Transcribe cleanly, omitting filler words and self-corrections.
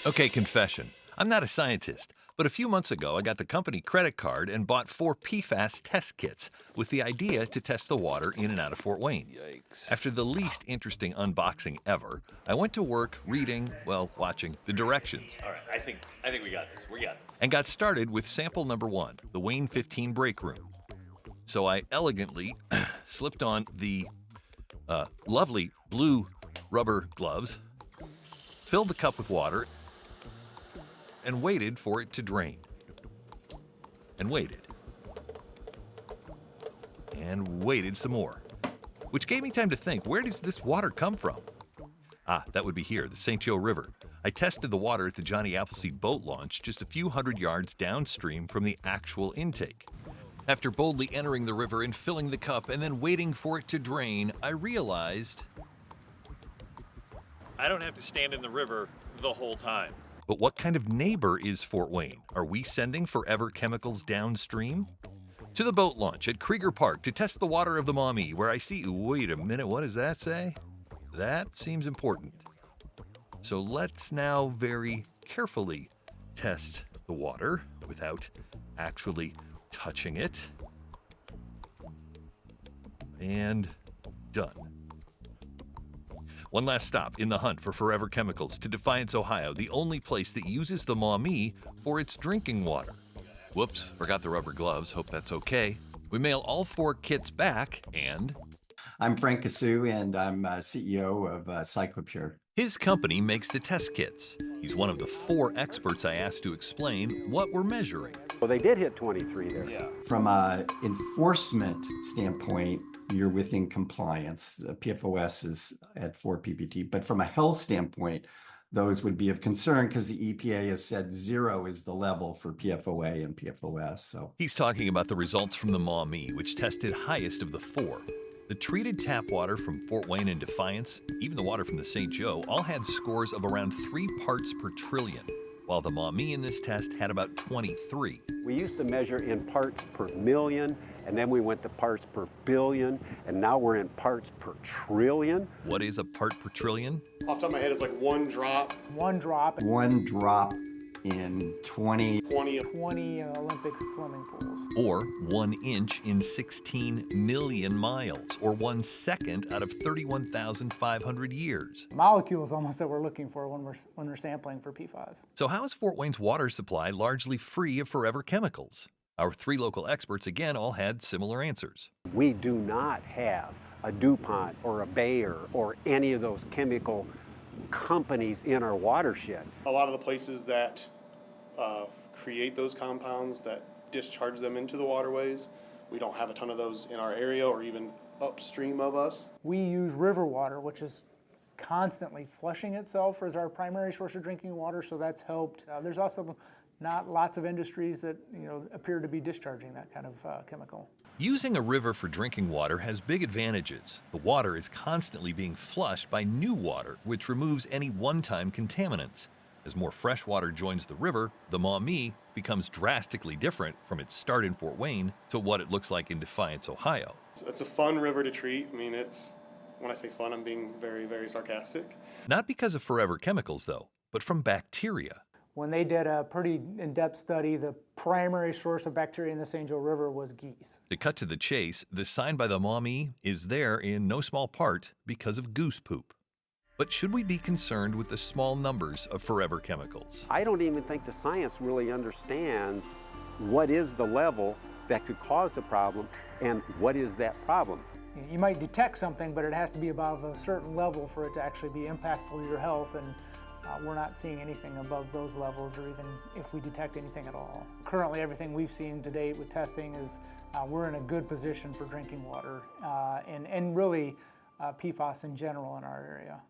Okay, confession. I'm not a scientist, but a few months ago I got the company credit card and bought 4 PFAS test kits with the idea to test the water in and out of Fort Wayne. Yikes. After the least interesting unboxing ever, I went to work reading, well, watching the directions, All right, I think we got this. We got this. and got started with sample number 1, the Wayne 15 break room. So I elegantly slipped on the lovely blue rubber gloves, filled the cup with water, and waited for it to drain. And waited. And waited some more. Which gave me time to think, where does this water come from? Ah, that would be here, the St. Joe River. I tested the water at the Johnny Appleseed boat launch just a few hundred yards downstream from the actual intake. After boldly entering the river and filling the cup and then waiting for it to drain, I realized, I don't have to stand in the river the whole time. but what kind of neighbor is Fort Wayne? Are we sending Forever Chemicals downstream? To the boat launch at Krieger Park to test the water of the Maumee, where I see, wait a minute, what does that say? That seems important. So let's now very carefully test the water without actually touching it. And done. One last stop in the hunt for Forever Chemicals to Defiance, Ohio, the only place that uses the Maumee for its drinking water. Whoops, forgot the rubber gloves. Hope that's okay. We mail all 4 kits back, and I'm Frank Cassou, and I'm CEO of Cyclopure. his company makes the test kits. He's one of the 4 experts I asked to explain what we're measuring. Well, they did hit 23 there. Yeah. From a enforcement standpoint, you're within compliance. The PFOS is at 4 ppt, but from a health standpoint, those would be of concern because the EPA has said 0 is the level for PFOA and PFOS. So He's talking about the results from the Maumee, which tested highest of the 4. The treated tap water from Fort Wayne and Defiance, even the water from the St. Joe, all had scores of around 3 parts per trillion, while the Maumee in this test had about 23. We used to measure in parts per million, and then we went to parts per billion, and now we're in parts per trillion. What is a part per trillion? Off the top of my head, it's like one drop, One drop, one drop in 20 20. 20 Olympic swimming pools. Or 1 inch in 16 million miles, or 1 second out of 31,500 years. Molecules almost that we're looking for when we're sampling for PFAS. So how is Fort Wayne's water supply largely free of Forever Chemicals? Our 3 local experts again all had similar answers. We do not have a DuPont or a Bayer or any of those chemical companies in our watershed. A lot of the places that create those compounds that discharge them into the waterways, we don't have a ton of those in our area or even upstream of us. We use river water, which is constantly flushing itself as our primary source of drinking water, so that's helped. There's also not lots of industries that appear to be discharging that kind of chemical. Using a river for drinking water has big advantages. The water is constantly being flushed by new water, which removes any one-time contaminants. As more fresh water joins the river, the Maumee becomes drastically different from its start in Fort Wayne to what it looks like in Defiance, Ohio. It's a fun river to treat. I mean, when I say fun, I'm being very, very sarcastic. Not because of Forever Chemicals, though, but from bacteria. When they did a pretty in-depth study, the primary source of bacteria in the St. Joe River was geese. To cut to the chase, the sign by the Maumee is there in no small part because of goose poop. But should we be concerned with the small numbers of Forever Chemicals? I don't even think the science really understands what is the level that could cause the problem and what is that problem. You might detect something, but it has to be above a certain level for it to actually be impactful to your health, and we're not seeing anything above those levels, or even if we detect anything at all. Currently, everything we've seen to date with testing is we're in a good position for drinking water and really PFAS in general in our area.